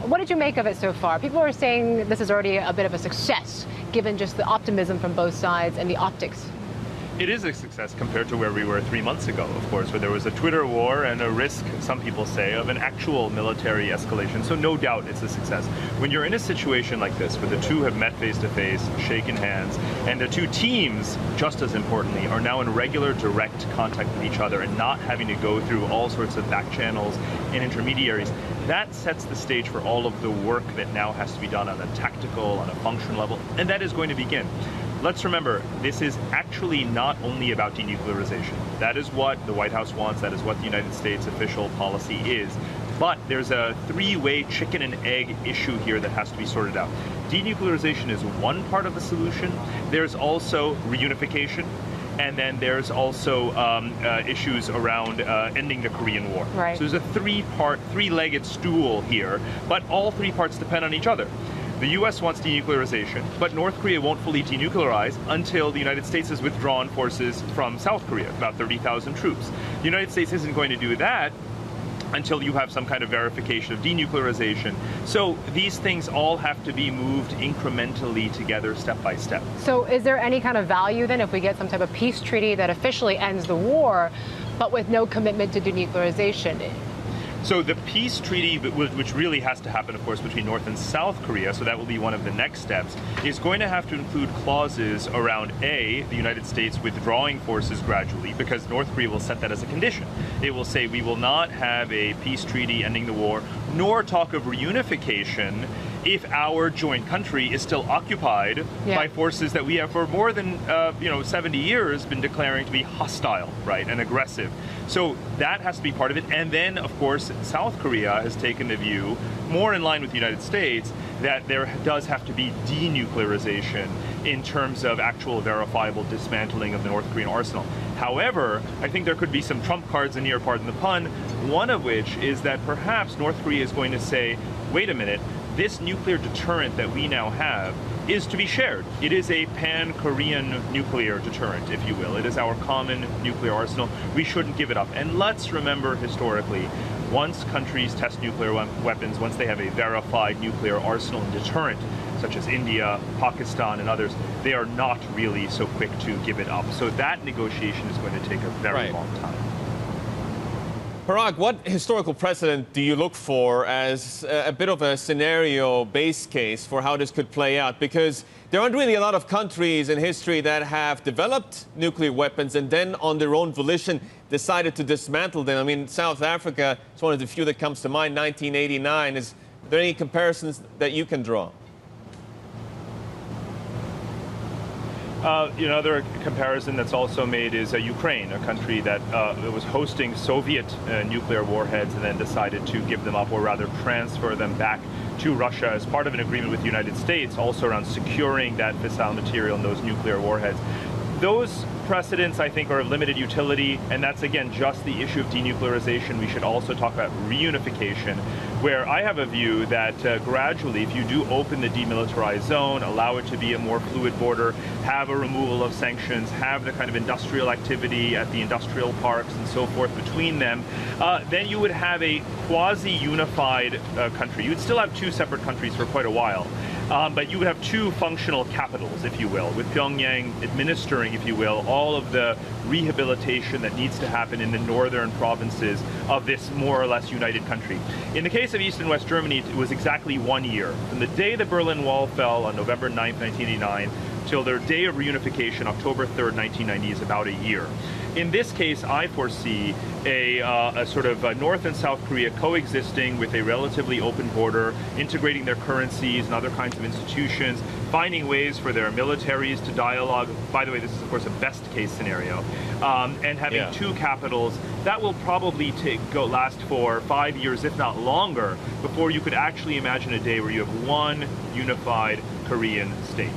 What did you make of it so far? People are saying this is already a bit of a success, given just the optimism from both sides and the optics. It is a success compared to where we were 3 months ago, of course, where there was a Twitter war and a risk, some people say, of an actual military escalation. So no doubt it's a success. When you're in a situation like this, where the two have met face-to-face, shaken hands, and the two teams, just as importantly, are now in regular direct contact with each other and not having to go through all sorts of back channels and intermediaries, that sets the stage for all of the work that now has to be done on a tactical, on a function level, and that is going to begin. Let's remember, this is actually not only about denuclearization. That is what the White House wants. That is what the United States official policy is. But there's a three-way chicken and egg issue here that has to be sorted out. Denuclearization is one part of the solution. There's also reunification. And then there's also issues around ending the Korean War. Right. So there's a three-legged stool here, but all three parts depend on each other. The U.S. wants denuclearization, but North Korea won't fully denuclearize until the United States has withdrawn forces from South Korea, about 30,000 troops. The United States isn't going to do that until you have some kind of verification of denuclearization. So these things all have to be moved incrementally together, step by step. So is there any kind of value then if we get some type of peace treaty that officially ends the war, but with no commitment to denuclearization? So the peace treaty, which really has to happen, of course, between North and South Korea, so that will be one of the next steps, is going to have to include clauses around A, the United States withdrawing forces gradually, because North Korea will set that as a condition. It will say we will not have a peace treaty ending the war, nor talk of reunification if our joint country is still occupied by forces that we have for more than 70 years been declaring to be hostile, right, and aggressive. So that has to be part of it. And then, of course, South Korea has taken the view, more in line with the United States, that there does have to be denuclearization in terms of actual verifiable dismantling of the North Korean arsenal. However, I think there could be some trump cards in here, pardon the pun, one of which is that perhaps North Korea is going to say, wait a minute, this nuclear deterrent that we now have is to be shared. It is a pan-Korean nuclear deterrent, if you will. It is our common nuclear arsenal. We shouldn't give it up. And let's remember historically, once countries test nuclear weapons, once they have a verified nuclear arsenal and deterrent, such as India, Pakistan, and others, they are not really so quick to give it up. So that negotiation is going to take a very long time. Parag, what historical precedent do you look for as a bit of a scenario base case for how this could play out? Because there aren't really a lot of countries in history that have developed nuclear weapons and then on their own volition decided to dismantle them. I mean, South Africa is one of the few that comes to mind, 1989. Is there any comparisons that you can draw? Another comparison that's also made is Ukraine, a country that was hosting Soviet nuclear warheads and then decided to give them up, or rather transfer them back to Russia as part of an agreement with the United States, also around securing that fissile material and those nuclear warheads. Those precedents, I think, are of limited utility, and that's, again, just the issue of denuclearization. We should also talk about reunification, where I have a view that gradually, if you do open the demilitarized zone, allow it to be a more fluid border, have a removal of sanctions, have the kind of industrial activity at the industrial parks and so forth between them, then you would have a quasi-unified country. You'd still have two separate countries for quite a while. But you would have two functional capitals, if you will, with Pyongyang administering, if you will, all of the rehabilitation that needs to happen in the northern provinces of this more or less united country. In the case of East and West Germany, it was exactly 1 year. From the day the Berlin Wall fell on November 9th, 1989, till their day of reunification, October 3rd, 1990, is about a year. In this case, I foresee a sort of North and South Korea coexisting with a relatively open border, integrating their currencies and other kinds of institutions, finding ways for their militaries to dialogue. By the way, this is, of course, a best-case scenario. And having two capitals. That will probably last for 5 years, if not longer, before you could actually imagine a day where you have one unified Korean state.